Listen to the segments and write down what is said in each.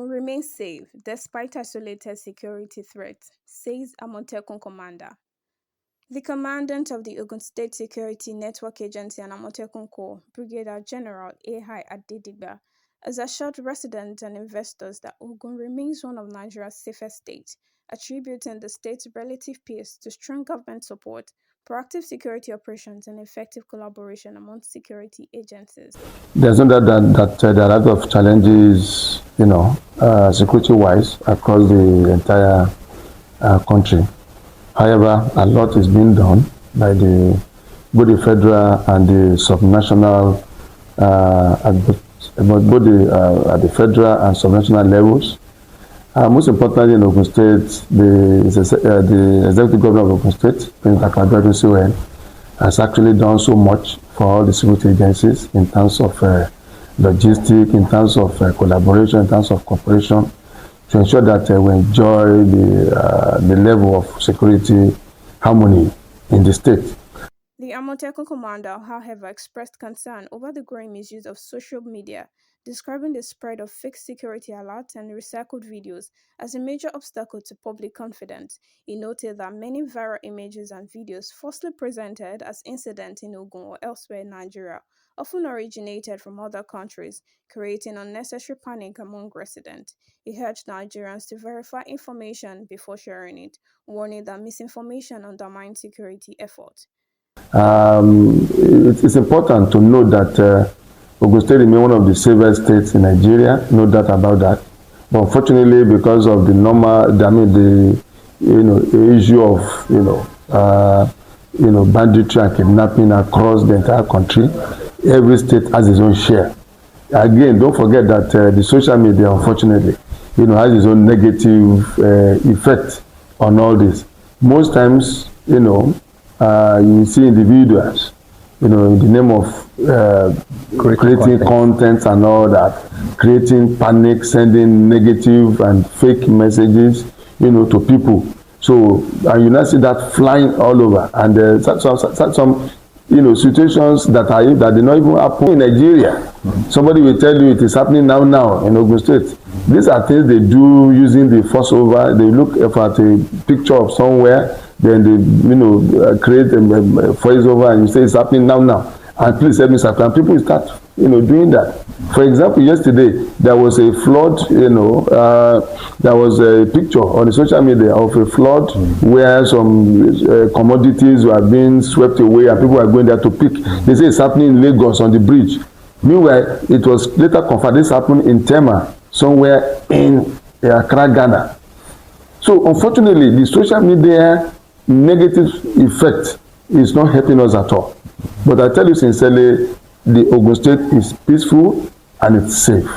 Ogun remains safe despite isolated security threats, says Amotekun commander. The commandant of the Ogun State Security Network Agency and Amotekun Corps, Brigadier General A.I. Adedigba, has assured residents and investors that Ogun remains one of Nigeria's safest states, attributing the state's relative peace to strong government support, proactive security operations, and effective collaboration among security agencies. There's no doubt that there are a lot of challenges, security-wise across the entire country. However, a lot is being done by both the federal and the subnational, at the federal and subnational levels. Most importantly, in Ogun State, the executive governor of Ogun State, Dapo Abiodun, has actually done so much for all the security agencies in terms of logistics, in terms of collaboration, in terms of cooperation, to ensure that we enjoy the level of security harmony in the state. The Amotekun commander, however, expressed concern over the growing misuse of social media, describing the spread of fake security alerts and recycled videos as a major obstacle to public confidence. He noted that many viral images and videos falsely presented as incidents in Ogun or elsewhere in Nigeria often originated from other countries, creating unnecessary panic among residents. He urged Nigerians to verify information before sharing it, warning that misinformation undermines security efforts. It's important to note that Ogun State remains one of the safest states in Nigeria, no doubt about that. But unfortunately, because of the issue of banditry and kidnapping across the entire country, every state has its own share. Again, don't forget that the social media, unfortunately, has its own negative effect on all this. Most times, you see individuals, in the name of creating content and all that, creating panic, sending negative and fake messages, to people. So, and you now see that flying all over, and some situations that did not even happen in Nigeria. Somebody will tell you it is happening now in Ogun State. These are things they do using the voiceover. They look at a picture of somewhere, then they create a voiceover and you say it's happening now. And please help me, sir. And people start doing that. For example, yesterday there was a flood. There was a picture on the social media of a flood where some commodities were being swept away and people were going there to pick. They say it's happening in Lagos on the bridge. Meanwhile, it was later confirmed this happened in Tema, somewhere in Accra, Ghana. So unfortunately, the social media negative effect is not helping us at all. But I tell you sincerely, the Ogun State is peaceful and it's safe.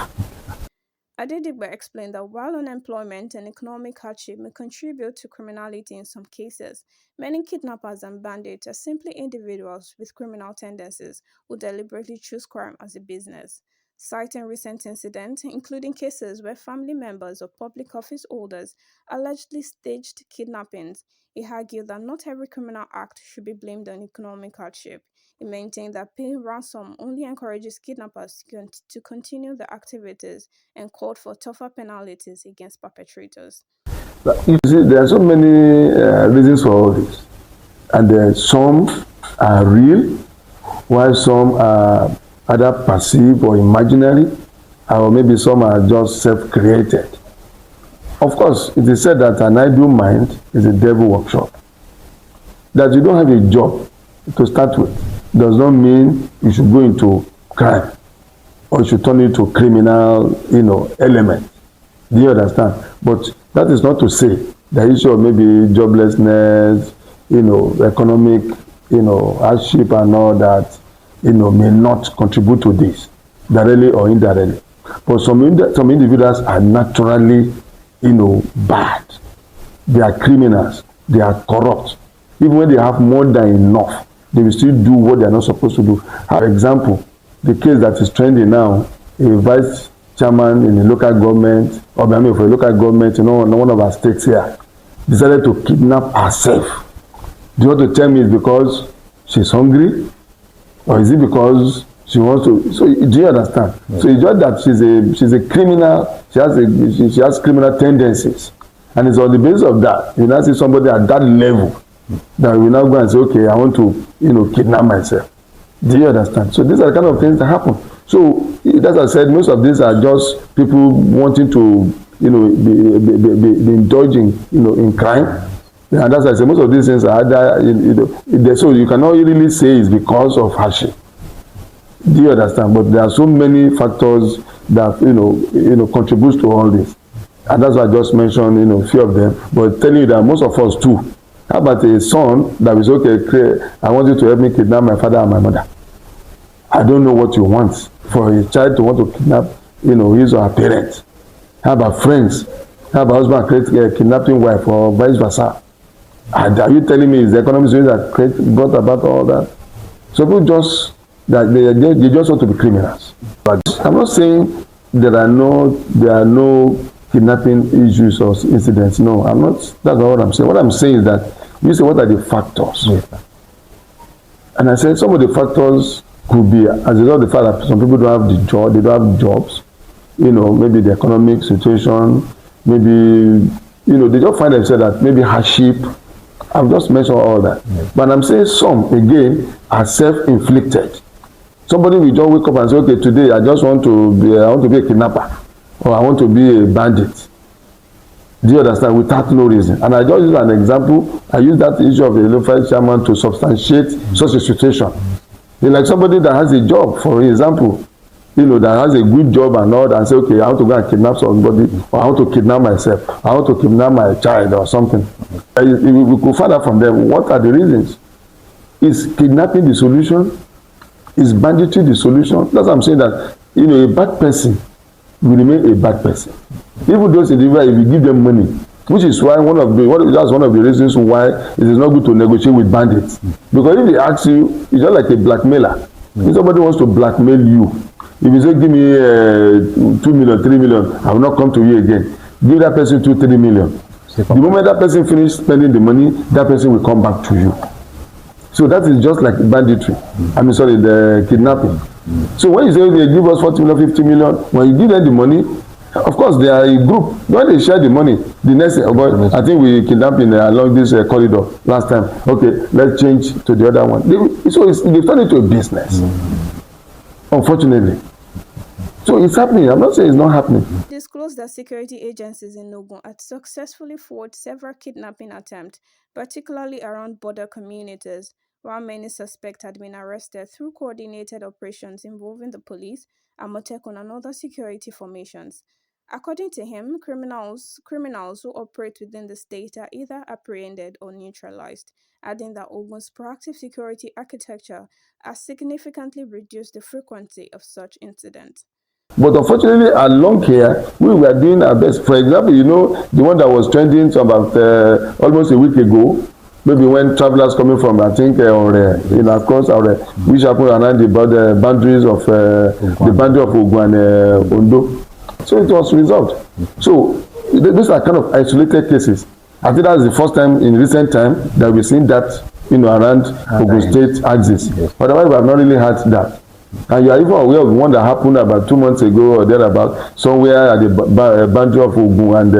Adedigba explained that while unemployment and economic hardship may contribute to criminality in some cases, many kidnappers and bandits are simply individuals with criminal tendencies who deliberately choose crime as a business. Citing recent incidents, including cases where family members of public office holders allegedly staged kidnappings, he argued that not every criminal act should be blamed on economic hardship. He maintained that paying ransom only encourages kidnappers to continue their activities and called for tougher penalties against perpetrators. You see, there are so many reasons for all this, and some are real, while some are either perceived or imaginary, or maybe some are just self-created. Of course, it is said that an idle mind is a devil workshop. That you don't have a job to start with does not mean you should go into crime or you should turn into criminal, element. Do you understand? But that is not to say the issue of maybe joblessness, economic, hardship and all that, may not contribute to this, directly or indirectly. But some individuals are naturally, bad. They are criminals. They are corrupt. Even when they have more than enough, they will still do what they are not supposed to do. For example, the case that is trending now, a vice chairman in a local government, for a local government, one of our states here, decided to kidnap herself. Do you want to tell me it's because she's hungry? Or is it because She wants to. So do you understand? Yeah. So it's just that she's a criminal. She has criminal tendencies, and it's on the basis of that you now see somebody at that level that we now go and say, okay, I want to kidnap myself. Do you understand? So these are the kind of things that happen. So as I said, most of these are just people wanting to be indulging in crime. And as I said, most of these things are either so you cannot really say it's because of hardship. Do you understand? But there are so many factors that contributes to all this, and that's why I just mentioned a few of them. But telling you that most of us too. How about a son that is okay? I want you to help me kidnap my father and my mother. I don't know what you want for a child to want to kidnap his or her parents. How about friends? How about husband create kidnapping wife or vice versa? And are you telling me it's the economic situation that brought about all that? So people just that they just want to be criminals. But I'm not saying there are no kidnapping issues or incidents. No, I'm not. That's not what I'm saying. What I'm saying is that you say what are the factors? Yes. And I said some of the factors could be as a result of the fact that some people don't have the job, they don't have jobs. Maybe the economic situation, maybe they just find themselves that maybe hardship. I've just mentioned all that. Yes. But I'm saying some again are self-inflicted. Somebody will just wake up and say, okay, today I want to be a kidnapper, or I want to be a bandit. Do you understand? Without no reason. And I just use an example. I use that issue of the local chairman to substantiate such a situation. It's like somebody that has a job, for example, that has a good job and all that, and say, okay, I want to go and kidnap somebody, or I want to kidnap myself, I want to kidnap my child or something. We could find out from them what are the reasons. Is kidnapping the solution? Is banditry the solution? That's what I'm saying, that a bad person will remain a bad person. Even those individuals, if you give them money, which is why that's one of the reasons why it is not good to negotiate with bandits. Because if they ask you, it's just like a blackmailer. If somebody wants to blackmail you, if you say, give me 2 million, 3 million, I will not come to you again. Give that person 2, 3 million. The moment that person finishes spending the money, that person will come back to you. So that is just like banditry. The kidnapping. So when you say they give us 40 million, 50 million, when you give them the money, of course they are a group. When they share the money, the next I think we kidnapped along this corridor last time. Okay, let's change to the other one. They turn it into a business. Unfortunately. So it's happening. I'm not saying it's not happening. Disclosed that security agencies in Ogun had successfully fought several kidnapping attempts, particularly around border communities, while many suspects had been arrested through coordinated operations involving the police, Amotekun, and other security formations. According to him, criminals who operate within the state are either apprehended or neutralized, adding that Ogun's proactive security architecture has significantly reduced the frequency of such incidents. But unfortunately, along here, we were doing our best. For example, the one that was trending about almost a week ago, maybe when travelers coming from, I think, across which happened around the boundaries of the boundary of Ogun and Ondo. So it was resolved. So these are kind of isolated cases. I think that's the first time in recent time that we've seen that, around Ogun State axis. Otherwise, we have not really had that. And you are even aware of one that happened about 2 months ago or thereabout, somewhere at the boundary of Ogun and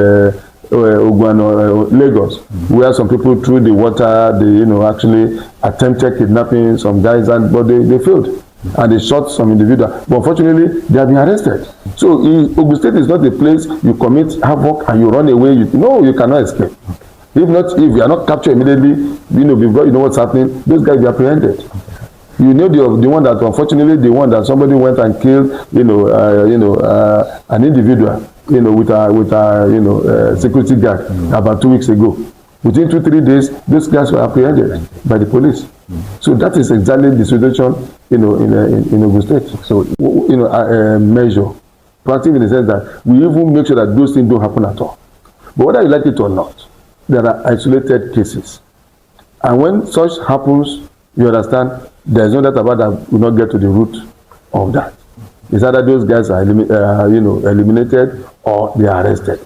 Lagos, where some people threw the water, they actually attempted kidnapping some guys, but they failed. And they shot some individual. But unfortunately, they have been arrested. So Ogun State is not a place you commit havoc and you run away. You cannot escape. If you are not captured immediately, before you know what's happening, those guys be apprehended. You know the one that, unfortunately, the one that somebody went and killed, an individual, with a security guard about 2 weeks ago. Within 2-3 days, those guys were apprehended by the police. So that is exactly the situation, in Ogun State. So, measure, proactive in the sense that we even make sure that those things don't happen at all. But whether you like it or not, there are isolated cases. And when such happens, you understand, there's no doubt about that we will not get to the root of that. It's either those guys are eliminated or they are arrested.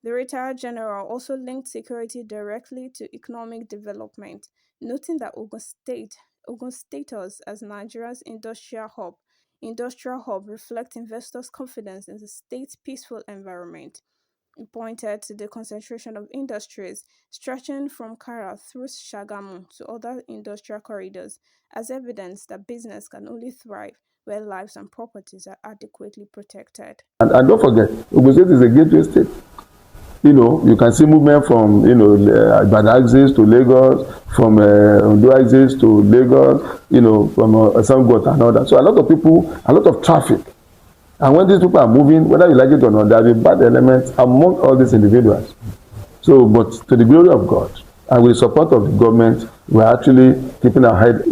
The retired general also linked security directly to economic development, noting that Ogun State Ogun's status as Nigeria's industrial hub reflects investors' confidence in the state's peaceful environment. He pointed to the concentration of industries stretching from Kara through Shagamu to other industrial corridors as evidence that business can only thrive where lives and properties are adequately protected. And don't forget, Ogun State is a gateway state. You can see movement from, Ibadan axis to Lagos, from Ondo axis to Lagos, from Sangot and all that. So a lot of people, a lot of traffic. And when these people are moving, whether you like it or not, there are bad elements among all these individuals. So, but to the glory of God, and with the support of the government, we're actually keeping our head.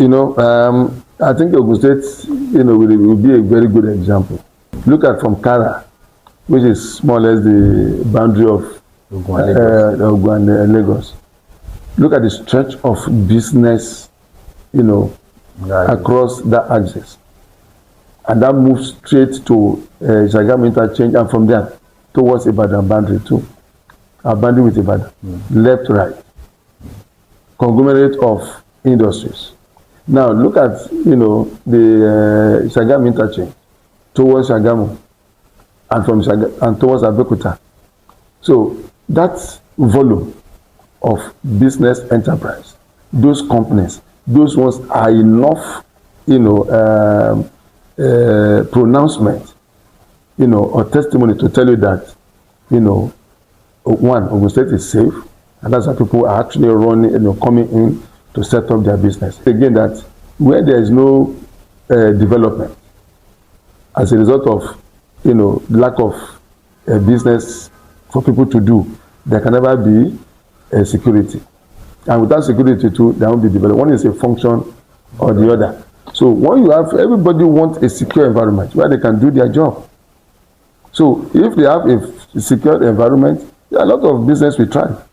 I think Ogun State, will be a very good example. Look at from Kara, which is more or less the boundary of Ogun and Lagos. Look at the stretch of business, across that axis. And that moves straight to Shagamu interchange, and from there towards Ibadan boundary too. Our boundary with Ibadan, left, right, conglomerate of industries. Now look at the Shagamu interchange towards Shagamu, and from and towards Abeokuta. So that volume of business enterprise, those companies, those ones are enough, pronouncement, or testimony to tell you that, one, Ogun State is safe, and that's why people are actually running, coming in to set up their business. Again, that where there is no development as a result of, lack of business for people to do, there can never be security. And without security too, there won't be development. One is a function or the other. So when you have, everybody wants a secure environment where they can do their job. So if they have a secure environment, a lot of business will thrive.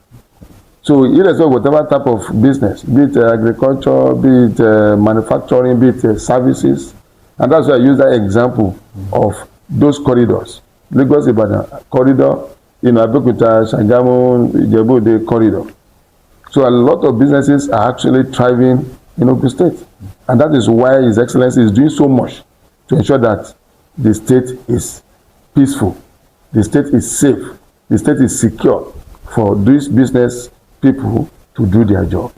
So irrespective of whatever type of business, be it agriculture, be it manufacturing, be it services, and that's why I use that example of those corridors. Lagos Ibadan corridor, Abeokuta, Shagamu, Ijebu-Ode corridor. So a lot of businesses are actually thriving in Ogun State. And that is why His Excellency is doing so much to ensure that the state is peaceful, the state is safe, the state is secure for these business people to do their job.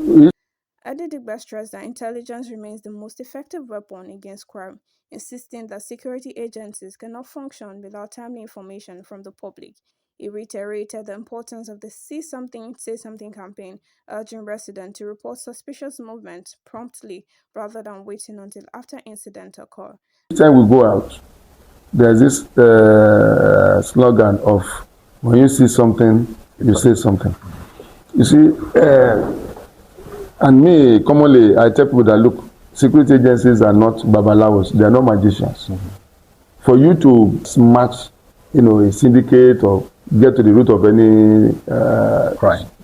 Adedigba stressed that intelligence remains the most effective weapon against crime, insisting that security agencies cannot function without timely information from the public. He reiterated the importance of the See Something, Say Something campaign, urging residents to report suspicious movements promptly rather than waiting until after incidents occur. Each time we go out, there's this slogan of, when you see something, you say something. You see, and me, commonly, I tell people that, look, security agencies are not babalawos, they are not magicians. For you to smash, a syndicate or get to the root of any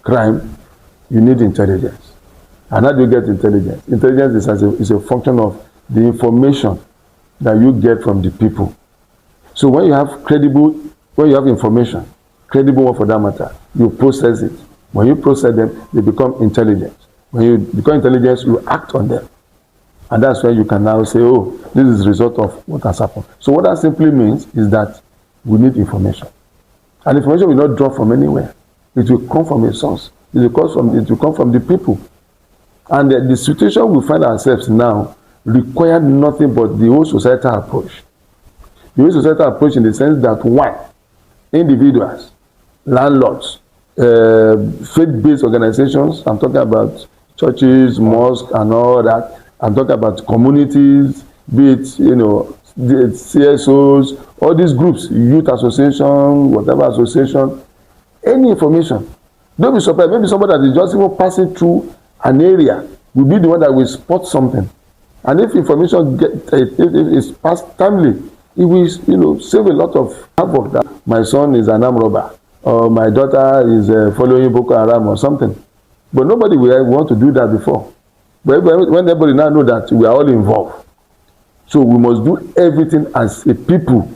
crime, you need intelligence. And how do you get intelligence? Intelligence is a function of the information that you get from the people. So when you have information, credible one for that matter, you process it. When you process them, they become intelligent. When you become intelligent, you act on them. And that's when you can now say, oh, this is the result of what has happened. So what that simply means is that we need information. And information will not drop from anywhere. It will come from a source. It will come from the people. And the situation we find ourselves now require nothing but the whole societal approach. The whole societal approach in the sense that, one, individuals, landlords, faith-based organizations, I'm talking about churches, mosques, and all that. I'm talking about communities, be it, the CSOs, all these groups, youth association, whatever association, any information. Don't be surprised. Maybe somebody that is just even passing through an area will be the one that will spot something. And if information is passed timely, it will, save a lot of havoc. That my son is an armed robber, or my daughter is following Boko Haram or something. But nobody will want to do that before. But when everybody now know that we are all involved, so we must do everything as a people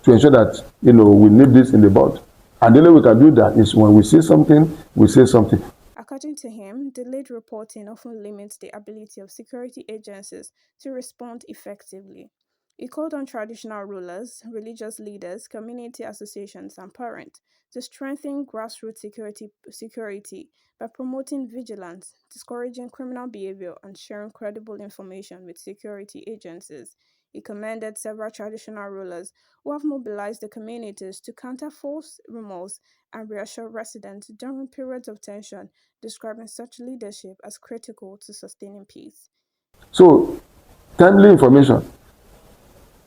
to ensure that we nip this in the bud. And the only way we can do that is when we see something, we say something. According to him, delayed reporting often limits the ability of security agencies to respond effectively. He called on traditional rulers, religious leaders, community associations, and parents to strengthen grassroots security by promoting vigilance, discouraging criminal behavior, and sharing credible information with security agencies. He commended several traditional rulers who have mobilized the communities to counter false rumors and reassure residents during periods of tension, describing such leadership as critical to sustaining peace. So, timely information,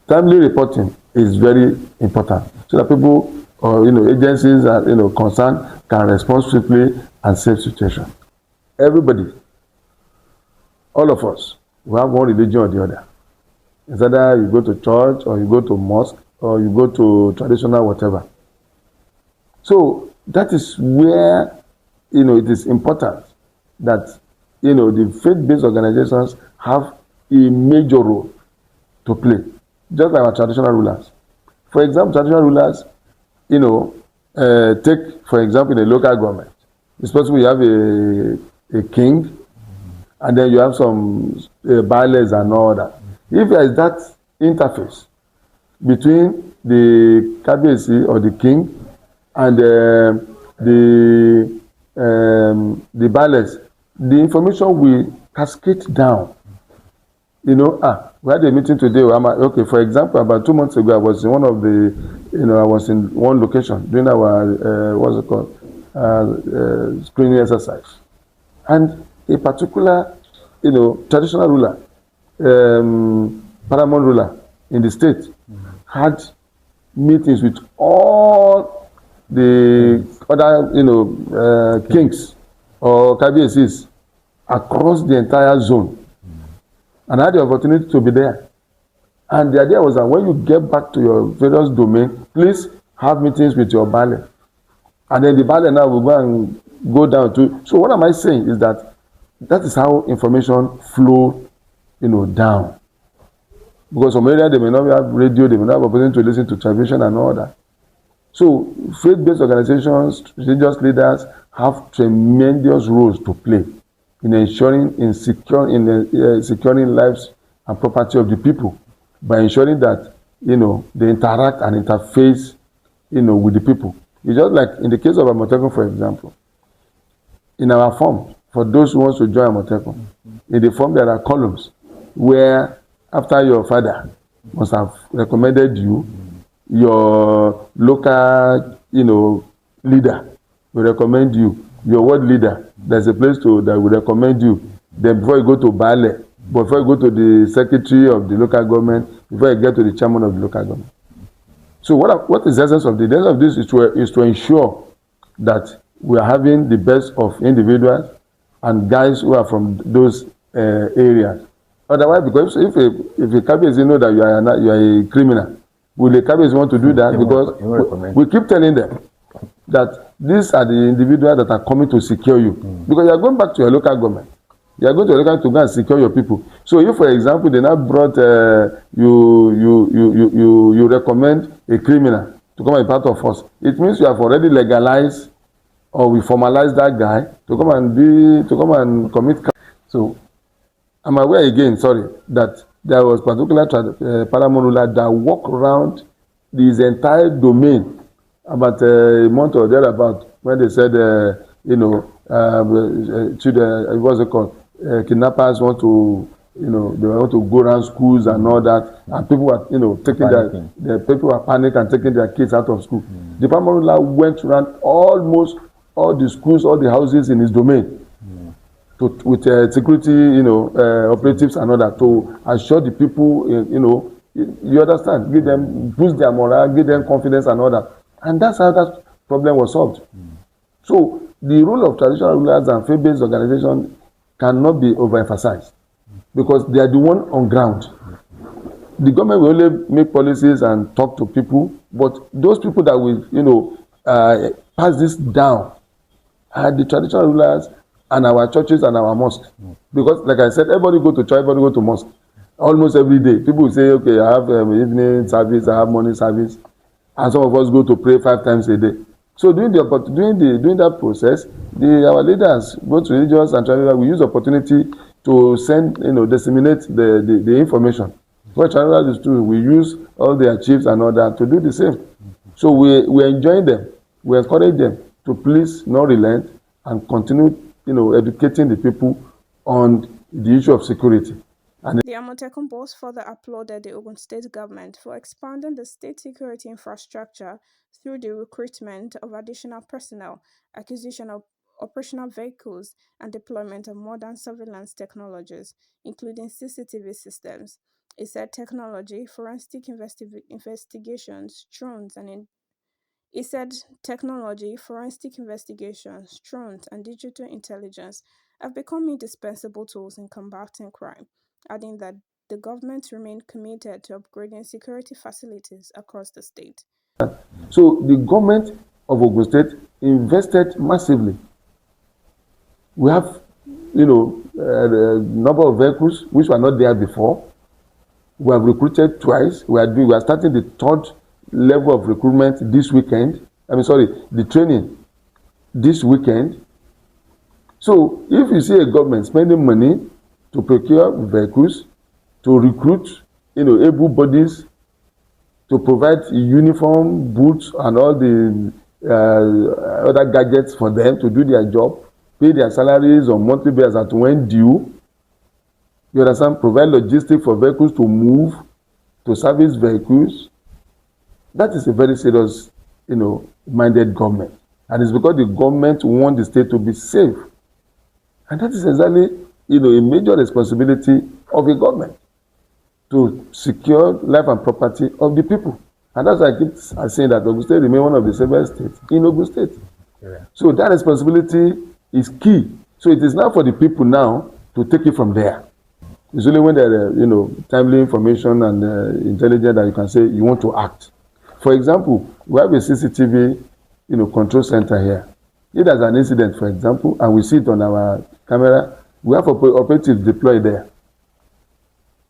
timely reporting is very important so that people or agencies and concerned can respond swiftly and save situation. Everybody, all of us, we have one religion or the other. It's either you go to church or you go to mosque or you go to traditional whatever. So that is where it is important that the faith-based organizations have a major role to play, just like our traditional rulers. For example, traditional rulers, take for example in a local government. It's possible you have a king, and then you have some bailies and all that. If there is that interface between the kabiyesi or the king and the bailies, the information will cascade down. We had a meeting today. Okay, for example, about 2 months ago, I was in one of the, I was in one location doing our, what's it called, screening exercise. And a particular, traditional ruler, paramount ruler in the state had meetings with all the other, kings or kabiyesis across the entire zone. And I had the opportunity to be there. And the idea was that when you get back to your various domain, please have meetings with your baile. And then the baile now will go down to. So what am I saying is that is how information flow, down. Because some area they may not have radio, they may not have opportunity to listen to television and all that. So faith-based organizations, religious leaders have tremendous roles to play in securing lives and property of the people by ensuring that they interact and interface with the people. It's just like in the case of Amotekun, for example. In our form, for those who want to join Amotekun, in the form there are columns where after your father must have recommended you, your local leader will recommend you, your ward leader, there's a place that will recommend you. Then before you go to Baale, before you go to the secretary of the local government, before you get to the chairman of the local government. So what is the essence of this? The essence of this is to ensure that we are having the best of individuals and guys who are from those areas. Otherwise, because if a kabiyesi know that you are a criminal, will the kabiyesi want to do that? Because we keep telling them that these are the individuals that are coming to secure you. Because you are going back to your local government. You are going to your local to go and secure your people. So if, for example, they now brought you recommend a criminal to come and be part of us, it means you have already legalized or we formalize that guy to come and commit crime. So I'm aware again, that there was particular paramount ruler that walked around this entire domain about a month or thereabout when they said, what's it called? Kidnappers want to, they want to go around schools and all that, and people were, taking the people were panic and taking their kids out of school. The paramount ruler went around almost all the schools, all the houses in his domain, with security, operatives and all that, to assure the people, you understand, give them, boost their morale, give them confidence and all that. And that's how that problem was solved. So the role of traditional rulers and faith-based organizations cannot be overemphasized because they are the one on ground. The government will only make policies and talk to people, but those people that will, pass this down are the traditional rulers and our churches and our mosques. Because, like I said, everybody go to church, everybody go to mosque. Almost every day, people will say, okay, I have evening service, I have morning service. And some of us go to pray 5 times a day. So during that process, our leaders, both religious and traditional, we use opportunity to send, disseminate the information. What traditional is true, we use all their chiefs and all that to do the same. So we enjoin them, we encourage them to please not relent and continue, educating the people on the issue of security. And The Amotekun boss further applauded the Ogun State government for expanding the state security infrastructure through the recruitment of additional personnel, acquisition of operational vehicles, and deployment of modern surveillance technologies, including CCTV systems. He said investigations, drones, he said technology, forensic investigations, drones, and digital intelligence have become indispensable tools in combating crime, adding that the government remained committed to upgrading security facilities across the state. so the government of Ogun State invested massively. We have, a number of vehicles which were not there before. We have recruited twice. We are starting the third level of recruitment this weekend. The training this weekend. So if you see a government spending money to procure vehicles, to recruit, able bodies, to provide uniform, boots, and all the other gadgets for them to do their job, pay their salaries on monthly basis at when due, you understand, provide logistics for vehicles to move, to service vehicles. That is a very serious, minded government. And it's because the government wants the state to be safe. And that is exactly, a major responsibility of a government, to secure life and property of the people. And that's why I keep saying that Ogun State remains one of the safest states in Ogun State. Yeah. So that responsibility is key. So it is now for the people now to take it from there. It's only when there are, timely information and intelligence that you can say you want to act. For example, we have a CCTV, control center here. If there's an incident, for example, and we see it on our camera, we have operatives deployed there.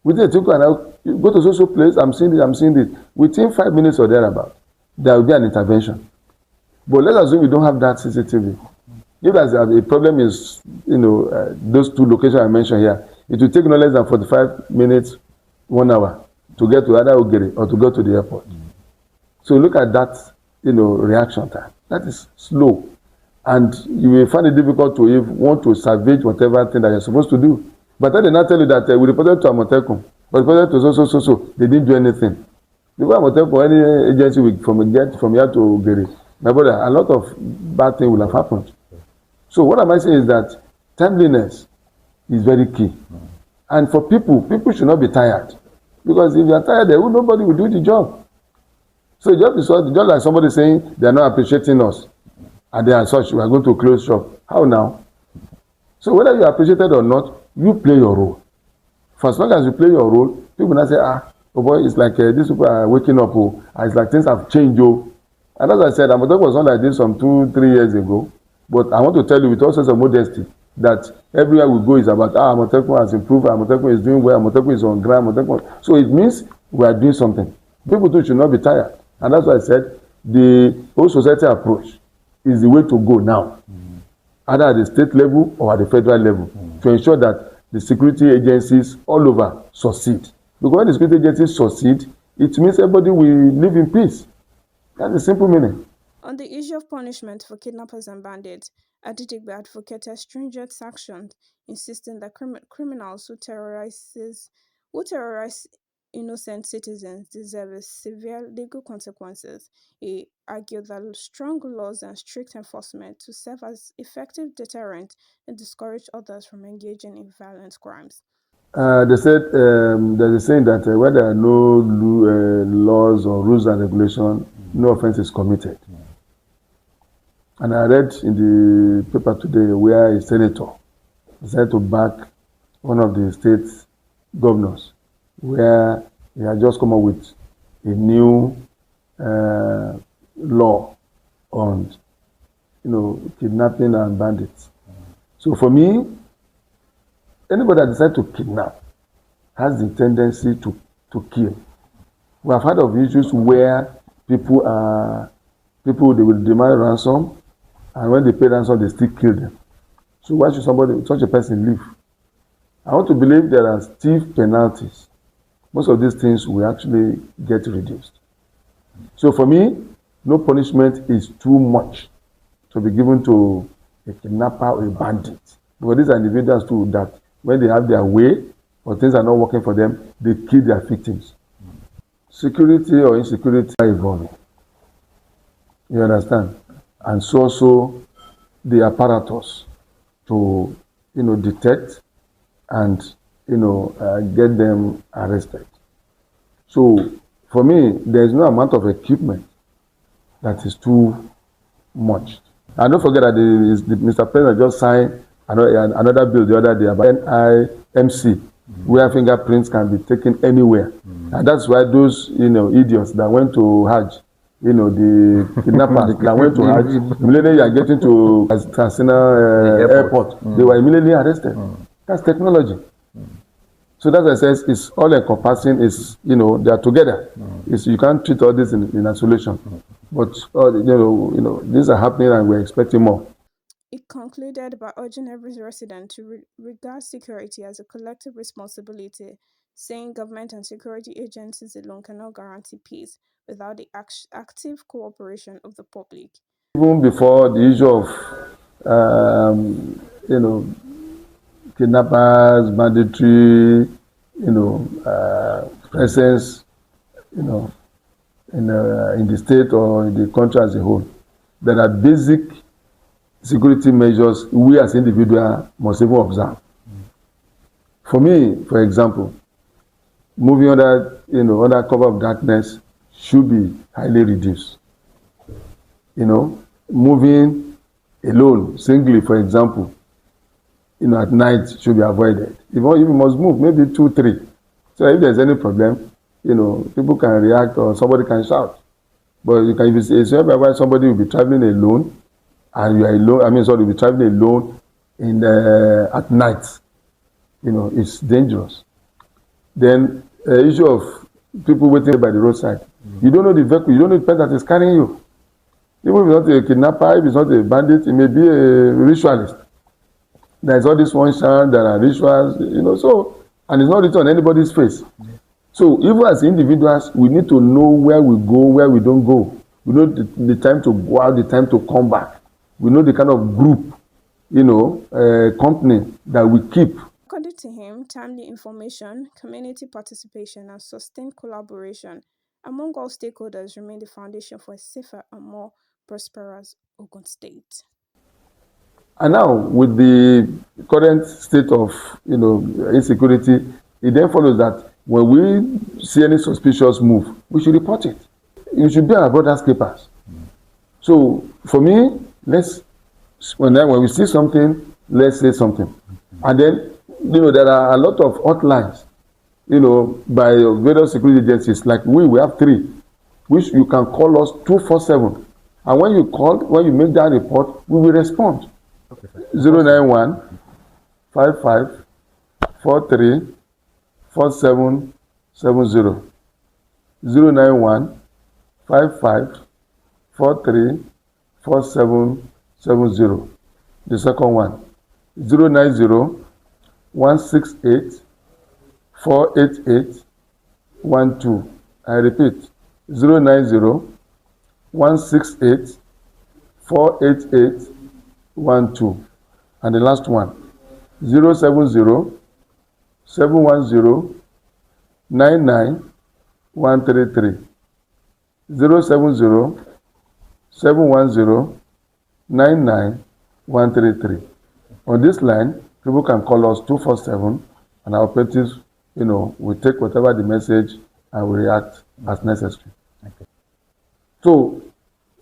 Within a tinkle and out, you go to social place, I'm seeing this. Within 5 minutes or thereabout, there will be an intervention. But let's assume we don't have that CCTV. If there's a problem is, those two locations I mentioned here, it will take no less than 45 minutes, 1 hour to get to either Ogere or to go to the airport. So look at that, reaction time. That is slow. And you will find it difficult to even want to salvage whatever thing that you're supposed to do. But then they now tell you that we reported to Amotekun, but reported to so, they didn't do anything. Because Amotekun, any agency from here to Ogere, my brother, a lot of bad things will have happened. So what am I saying is that timeliness is very key. And for people should not be tired. Because if you are tired, nobody will do the job. So just like somebody saying they are not appreciating us, and they are such, we are going to close shop. How now? So whether you are appreciated or not, you play your role. For as long as you play your role, people now say, oh boy, it's like these people are waking up, it's like things have changed, And as I said, Amotekun was not like this some 2-3 years ago. But I want to tell you with all sorts of modesty that everywhere we go is about, Amotekun has improved, Amotekun is doing well, Amotekun is on ground, Amotekun. So it means we are doing something. People too should not be tired. And that's why I said the whole society approach is the way to go now, either at the state level or at the federal level, to ensure that the security agencies all over succeed. Because when the security agencies succeed, it means everybody will live in peace. That's the simple meaning. On the issue of punishment for kidnappers and bandits, Adedigba advocated stringent sanctions, insisting that criminals who terrorize innocent citizens deserve severe legal consequences. He argued that strong laws and strict enforcement to serve as effective deterrent and discourage others from engaging in violent crimes. They said there's a saying that where there are no laws or rules and regulations, no offense is committed. And I read in the paper today where a senator decided to back one of the state governors, where he had just come up with a new law on, kidnapping and bandits. So for me, anybody that decides to kidnap has the tendency to kill. We have heard of issues where people People, they will demand ransom, and when they pay ransom, they still kill them. So why should such a person live? I want to believe there are stiff penalties. Most of these things will actually get reduced. So for me, no punishment is too much to be given to a kidnapper or a bandit. Because these are individuals too that when they have their way or things are not working for them, they kill their victims. Security or insecurity are evolving. You understand? And so also the apparatus to detect and get them arrested. So for me, there is no amount of equipment that is too much. And don't forget that Mr. President just signed another bill the other day about NIMC, where fingerprints can be taken anywhere. And that's why those idiots that went to Hajj, the kidnappers that went to Hajj, immediately you are getting to Katsina airport, they were immediately arrested. That's technology. So that's why I says it's all encompassing. Is they are together. You can't treat all this in isolation. But these are happening, and we're expecting more. It concluded by urging every resident to regard security as a collective responsibility, saying government and security agencies alone cannot guarantee peace without the active cooperation of the public. Even before the issue of kidnappers, banditry, presence, in the state or in the country as a whole, there are basic security measures we as individuals must even observe. For me, for example, moving under cover of darkness should be highly reduced. Moving alone, singly, for example, at night should be avoided. If you must move, maybe 2, 3. So if there's any problem, people can react or somebody can shout. But if it's why somebody will be traveling alone, and you are alone, you'll be traveling alone at night. It's dangerous. Then issue of people waiting by the roadside. You don't know the vehicle, you don't know the person that is carrying you. Even if it's not a kidnapper, if it's not a bandit, it may be a ritualist. There's all this one chant, there are rituals, and it's not written on anybody's face. So even as individuals, we need to know where we go, where we don't go. We know the time to go out, the time to come back. We know the kind of group, company that we keep. According to him, timely information, community participation, and sustained collaboration among all stakeholders remain the foundation for a safer and more prosperous Ogun State. And now, with the current state of, insecurity, it then follows that when we see any suspicious move, we should report it. You should be our brother's keepers. So, for me, when we see something, let's say something. And then, there are a lot of hotlines, by various security agencies. Like we have 3, which you can call us 247. And when you make that report, we will respond. 091 55 43 47 70. 091 55 43 47 70. The second one 090 168 488 12. I repeat 090 168 488 12. And the last one 070 710 99 133. 070 710 99 133. On this line, people can call us 247, and our operatives, will take whatever the message and will react as necessary. Okay. So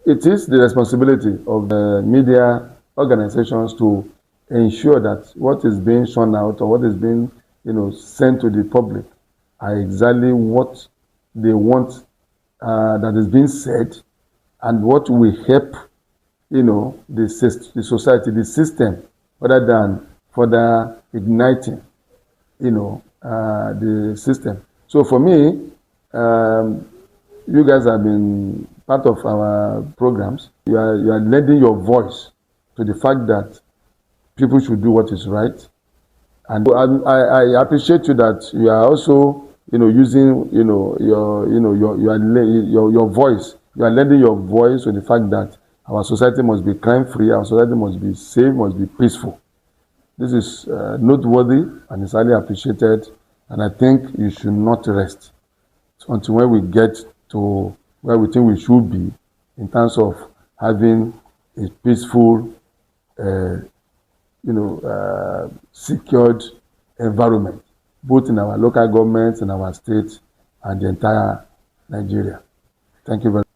it is the responsibility of the media organizations to ensure that what is being shown out or what is being sent to the public are exactly what they want that is being said, and what will help the society, the system, rather than further igniting the system. So for me, you guys have been part of our programs, you are lending your voice to the fact that people should do what is right. And I appreciate you that you are also, using, your voice. You are lending your voice to the fact that our society must be crime-free, our society must be safe, must be peaceful. This is noteworthy and is highly appreciated, and I think you should not rest until when we get to where we think we should be in terms of having a peaceful, secured environment, both in our local governments, in our states, and the entire Nigeria. Thank you very much.